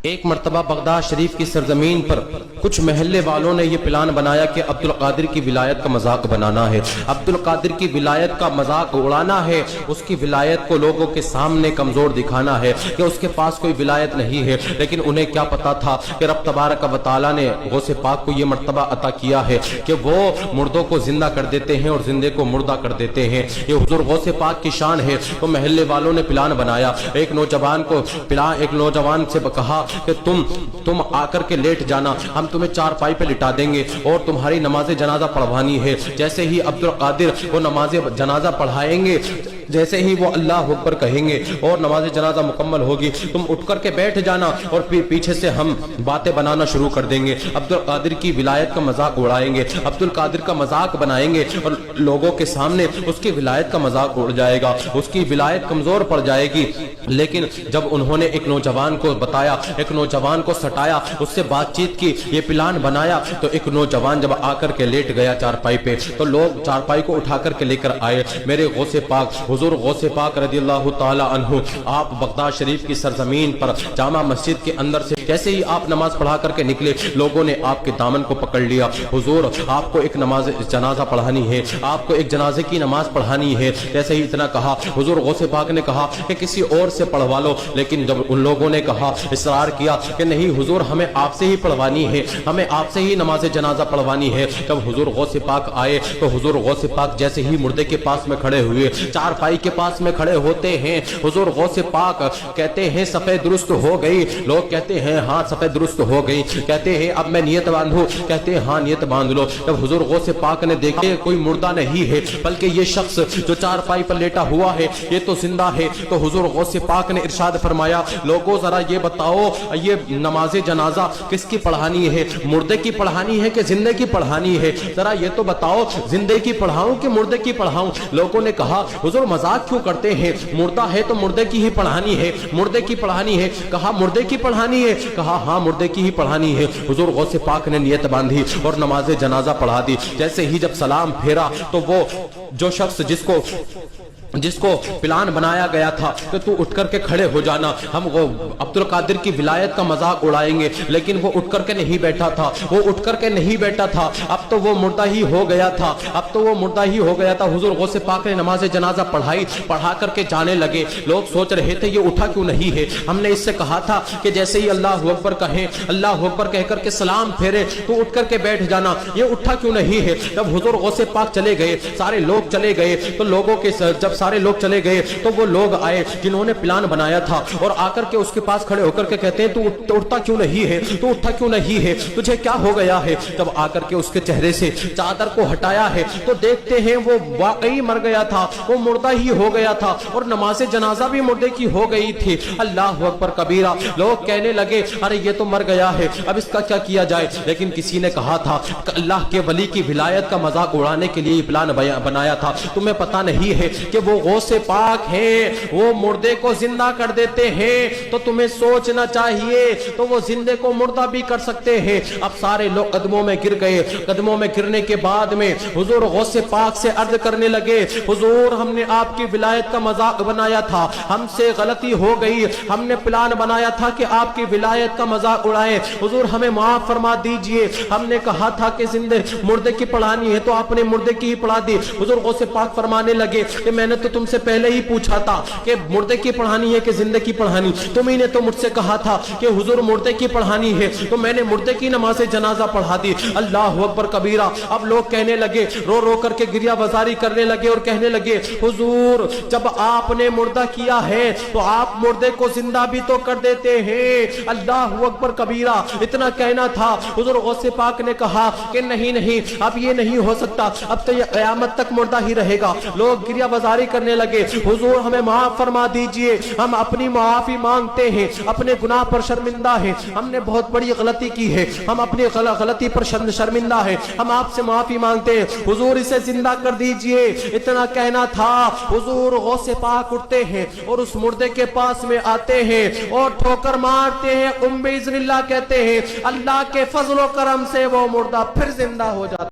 ایک مرتبہ بغداد شریف کی سرزمین پر کچھ محلے والوں نے یہ پلان بنایا کہ عبد القادر کی ولایت کا مذاق بنانا ہے، عبد القادر کی ولایت کا مذاق اڑانا ہے، اس کی ولایت کو لوگوں کے سامنے کمزور دکھانا ہے کہ اس کے پاس کوئی ولایت نہیں ہے۔ لیکن انہیں کیا پتا تھا کہ رب تبارک و تعالیٰ نے غوث پاک کو یہ مرتبہ عطا کیا ہے کہ وہ مردوں کو زندہ کر دیتے ہیں اور زندے کو مردہ کر دیتے ہیں، یہ حضور غوث پاک کی شان ہے۔ تو محلے والوں نے پلان بنایا، ایک نوجوان سے کہا کہ تم آ کر کے لیٹ جانا، ہم تمہیں چارپائی پہ لٹا دیں گے اور تمہاری نماز جنازہ پڑھوانی ہے۔ جیسے ہی عبد القادر وہ نماز جنازہ پڑھائیں گے، جیسے ہی وہ اللہ اکبر کہیں گے اور نماز جنازہ مکمل ہوگی، تم اٹھ کر کے بیٹھ جانا اور پھر پیچھے سے ہم باتیں بنانا شروع کر دیں گے، عبد القادر کی ولایت کا مذاق اڑائیں گے، عبد القادر کا مذاق بنائیں گے اور لوگوں کے سامنے اس کی ولایت کا مذاق اڑ جائے گا، اس کی ولایت کمزور پڑ جائے گی۔ لیکن جب انہوں نے ایک نوجوان کو بتایا، ایک نوجوان کو سٹایا، اس سے بات چیت کی، یہ پلان بنایا، تو ایک نوجوان جب آ کر کے لیٹ گیا چارپائی پہ تو لوگ چارپائی کو اٹھا کر کے لے کر آئے۔ میرے غوث پاک حضور غوث پاک رضی اللہ تعالی عنہ، آپ بغداد شریف کی سرزمین پر جامع مسجد کے اندر سے جیسے ہی آپ نماز پڑھا کر کے نکلے، لوگوں نے آپ کے دامن کو پکڑ لیا، حضور آپ کو ایک نماز جنازہ پڑھانی ہے، آپ کو ایک جنازے کی نماز پڑھانی ہے۔ جیسے ہی اتنا کہا، حضور غوث پاک نے کہا کہ کسی اور سے پڑھوا لو، لیکن جب ان لوگوں نے کہا، اصرار کیا کہ نہیں حضور ہمیں آپ سے ہی پڑھوانی ہے، ہمیں آپ سے ہی نماز جنازہ پڑھوانی ہے، جب حضور غوث پاک آئے تو حضور غوث پاک جیسے ہی مردے کے پاس میں کھڑے ہوئے، چارپائی کے پاس میں کھڑے ہوتے ہیں، حضور غوث پاک کہتے ہیں صفحہ درست ہو گئی، لوگ کہتے ہیں ہاں صفحہ درست ہو گئی، کہتے ہیں اب میں نیت باندھوں، کہتے ہیں ہاں نیت باندھ لو۔ جب حضور غوث پاک نے دیکھے کوئی مردہ نہیں ہے بلکہ یہ شخص جو چارپائی پر لیٹا ہوا ہے یہ تو زندہ ہے، تو حضور غوث پاک نے ارشاد فرمایا، لوگوں ذرا یہ بتاؤ یہ نماز جنازہ کس کی پڑھانی ہے، مردے کی پڑھانی ہے کہ زندے کی پڑھانی ہے؟ ذرا یہ تو بتاؤ زندے کی پڑھاؤں کہ مردے کی پڑھاؤں؟ لوگوں نے کہا حضور مذاق کیوں کرتے ہیں، مردہ ہے تو مردے کی ہی پڑھانی ہے، مردے کی پڑھانی ہے۔ کہا مردے کی پڑھانی ہے؟ کہا ہاں مردے کی ہی پڑھانی ہے۔ حضور غوث پاک نے نیت باندھی اور نماز جنازہ پڑھا دی۔ جیسے ہی جب سلام پھیرا تو وہ جو شخص جس کو پلان بنایا گیا تھا کہ تو اٹھ کر کے کھڑے ہو جانا، ہم عبد القادر کی ولایت کا مذاق اڑائیں گے، لیکن وہ اٹھ کر کے نہیں بیٹھا تھا، وہ اٹھ کر کے نہیں بیٹھا تھا، اب تو وہ مردہ ہی ہو گیا تھا، اب تو وہ مردہ ہی ہو گیا تھا۔ حضور غوث پاک نے نماز جنازہ پڑھائی، پڑھا کر کے جانے لگے، لوگ سوچ رہے تھے یہ اٹھا کیوں نہیں ہے، ہم نے اس سے کہا تھا کہ جیسے ہی اللہ اکبر کہیں، اللہ اکبر کہہ کر کے سلام پھیرے تو اٹھ کر کے بیٹھ جانا، یہ اٹھا کیوں نہیں ہے؟ جب حضور غوث پاک چلے گئے، سارے لوگ چلے گئے، تو لوگوں کے جب سارے لوگ چلے گئے تو وہ لوگ آئے جنہوں نے پلان بنایا تھا اور آ کر کے اس کے پاس کھڑے ہو کر کے کہتے ہیں تو اٹھتا کیوں نہیں ہے، تو اٹھا کیوں نہیں ہے، تجھے کیا ہو گیا ہے؟ جب آ کر کے اس کے چہرے سے چادر کو ہٹایا ہے تو دیکھتے ہیں وہ واقعی مر گیا تھا، وہ مردہ ہی ہو گیا تھا اور نماز جنازہ بھی مردے کی ہو گئی تھی۔ اللہ اکبر کبیرہ، لوگ کہنے لگے ارے یہ تو مر گیا ہے، اب اس کا کیا کیا جائے؟ لیکن کسی نے کہا تھا کہ اللہ کے ولی کی ولایت کا مذاق اڑانے کے لیے یہ پلان بنایا تھا، تمہیں پتہ نہیں ہے کہ وہ غوث پاک ہیں، وہ مردے کو زندہ کر دیتے ہیں، تو تمہیں سوچنا چاہیے تو وہ زندے کو مردہ بھی کر سکتے ہیں۔ اب سارے لوگ قدموں میں گر گئے، قدموں میں گرنے کے بعد میں حضور غوث پاک سے عرض کرنے لگے، حضور ہم نے آپ کی ولایت کا مذاق بنایا تھا، ہم سے غلطی ہو گئی، ہم نے پلان بنایا تھا کہ آپ کی ولایت کا مذاق اڑائیں، حضور ہمیں معاف فرما دیجئے، ہم نے کہا تھا کہ زندے مردے کی پڑھانی ہے تو آپ نے مردے کی ہی پڑھا دی۔ حضور غوث پاک فرمانے لگے کہ میں نے تو تم سے پہلے ہی پوچھا تھا کہ مردے کی پڑھانی ہے کہ زندے کی پڑھانی، تمہیں نے تو مجھ سے کہا تھا کہ حضور مردے کی پڑھانی ہے تو میں نے مردے کی نماز جنازہ پڑھا دی۔ اللہ اکبر کبیرہ، اب لوگ کہنے لگے، رو رو کر کے گریہ بازاری کرنے لگے اور کہنے لگے حضور جب آپ نے مردہ کیا ہے تو آپ مردے کو زندہ بھی تو کر دیتے ہیں۔ اللہ اکبر کبیرہ، اتنا کہنا تھا۔ حضور غوث پاک نے کہا کہ نہیں نہیں اب یہ نہیں ہو سکتا، اب تو یہ قیامت تک مردہ ہی رہے گا۔ لوگ گریہ بازاری کرنے لگے، حضور ہمیں معاف فرما دیجئے، ہم اپنی معافی مانگتے ہیں، اپنے گناہ پر شرمندہ ہیں، ہم نے بہت بڑی غلطی کی ہے، ہم اپنی غلطی پر شرمندہ ہیں، ہم آپ سے معافی مانگتے ہیں، حضور اسے زندہ کر دیجئے۔ اتنا کہنا تھا، حضور غوث پاک اٹھتے ہیں اور اس مردے کے پاس میں آتے ہیں اور ٹھوکر مارتے ہیں، قم بإذن اللہ کہتے ہیں، اللہ کے فضل و کرم سے وہ مردہ پھر زندہ ہو جاتا ہے۔